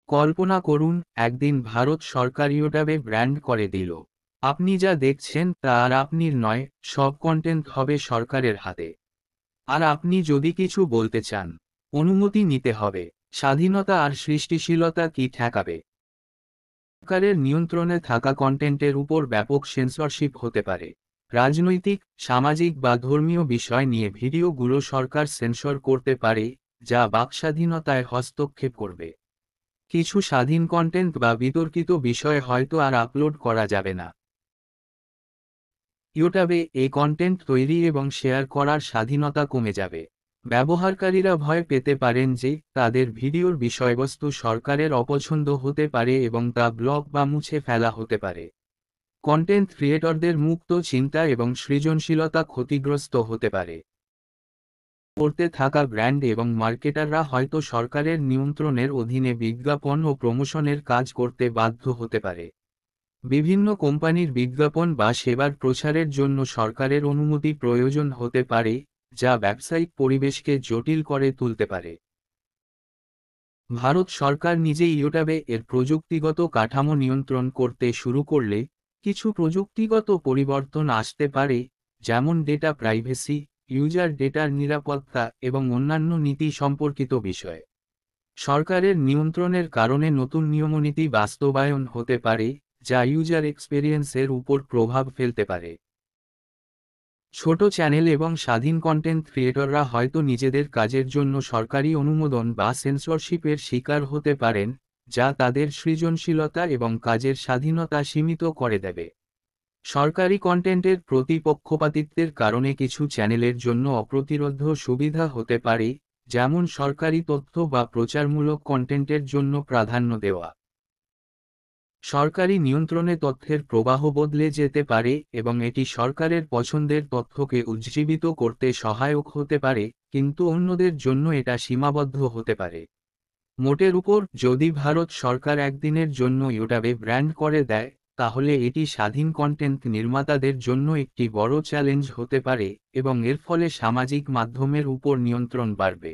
কল্পনা করুন, একদিন ভারত সরকার ইউটিউবে ব্র্যান্ড করে দিল, আপনি যা দেখছেন তা আর আপনির নয়, সব কন্টেন্ট হবে সরকারের হাতে। আর আপনি যদি কিছু বলতে চান, অনুমতি নিতে হবে। স্বাধীনতা আর সৃষ্টিশীলতা কি ঠেকাবে? সরকারের নিয়ন্ত্রণে থাকা কন্টেন্টের উপর ব্যাপক সেন্সরশিপ হতে পারে। রাজনৈতিক, সামাজিক বা ধর্মীয় বিষয় নিয়ে ভিডিওগুলো সরকার সেন্সর করতে পারে, যা বাকস্বাধীনতায় হস্তক্ষেপ করবে। কিছু স্বাধীন কন্টেন্ট বা বিতর্কিত বিষয় হয়তো আর আপলোড করা যাবে না। ইউটিউবে এই কন্টেন্ট তৈরি এবং শেয়ার করার স্বাধীনতা কমে যাবে। ব্যবহারকারীরা ভয় পেতে পারেন যে তাদের ভিডিওর বিষয়বস্তু সরকারের অপছন্দ হতে পারে এবং তা ব্লক বা মুছে ফেলা হতে পারে। কন্টেন্ট ক্রিয়েটরদের মুক্ত চিন্তা এবং সৃজনশীলতা ক্ষতিগ্রস্ত হতে পারে। করতে থাকা ব্র্যান্ড এবং মার্কেটাররা হয়তো সরকারের নিয়ন্ত্রণের অধীনে বিজ্ঞাপন ও প্রমোশনের কাজ করতে বাধ্য হতে পারে। বিভিন্ন কোম্পানির বিজ্ঞাপন বা সেবার প্রচারের জন্য সরকারের অনুমতি প্রয়োজন হতে পারে, যা ব্যবসায়িক পরিবেশকে জটিল করে তুলতে পারে। ভারত সরকার নিজেই ইউটিউবে এর প্রযুক্তিগত কাঠামো নিয়ন্ত্রণ করতে শুরু করলে কিছু প্রযুক্তিগত পরিবর্তন আসতে পারে, যেমন ডেটা প্রাইভেসি, ইউজার ডেটার নিরাপত্তা এবং অন্যান্য নীতি সম্পর্কিত বিষয়। সরকারের নিয়ন্ত্রণের কারণে নতুন নিয়মনীতি বাস্তবায়ন হতে পারে, যা ইউজার এক্সপেরিয়েন্সের উপর প্রভাব ফেলতে পারে। ছোট চ্যানেল এবং স্বাধীন কন্টেন্ট ক্রিয়েটররা হয়তো নিজেদের কাজের জন্য সরকারি অনুমোদন বা সেন্সরশিপের শিকার হতে পারেন, যা তাদের সৃজনশীলতা এবং কাজের স্বাধীনতা সীমিত করে দেবে। সরকারি কন্টেন্টের প্রতি পক্ষপাতিত্বের কারণে কিছু চ্যানেলের জন্য অপ্রতিরোধ্য সুবিধা হতে পারে, যেমন সরকারি তথ্য বা প্রচারমূলক কন্টেন্টের জন্য প্রাধান্য দেওয়া। সরকারি নিয়ন্ত্রণে তথ্যের প্রবাহ বদলে যেতে পারে এবং এটি সরকারের পছন্দের তথ্যকে উজ্জীবিত করতে সহায়ক হতে পারে, কিন্তু অন্যদের জন্য এটা সীমাবদ্ধ হতে পারে। মোটের উপর, যদি ভারত সরকার একদিনের জন্য ইউটিউবে ব্র্যান্ড করে দেয়, তাহলে এটি স্বাধীন কন্টেন্ট নির্মাতাদের জন্য একটি বড় চ্যালেঞ্জ হতে পারে এবং এর ফলে সামাজিক মাধ্যমের উপর নিয়ন্ত্রণ বাড়বে।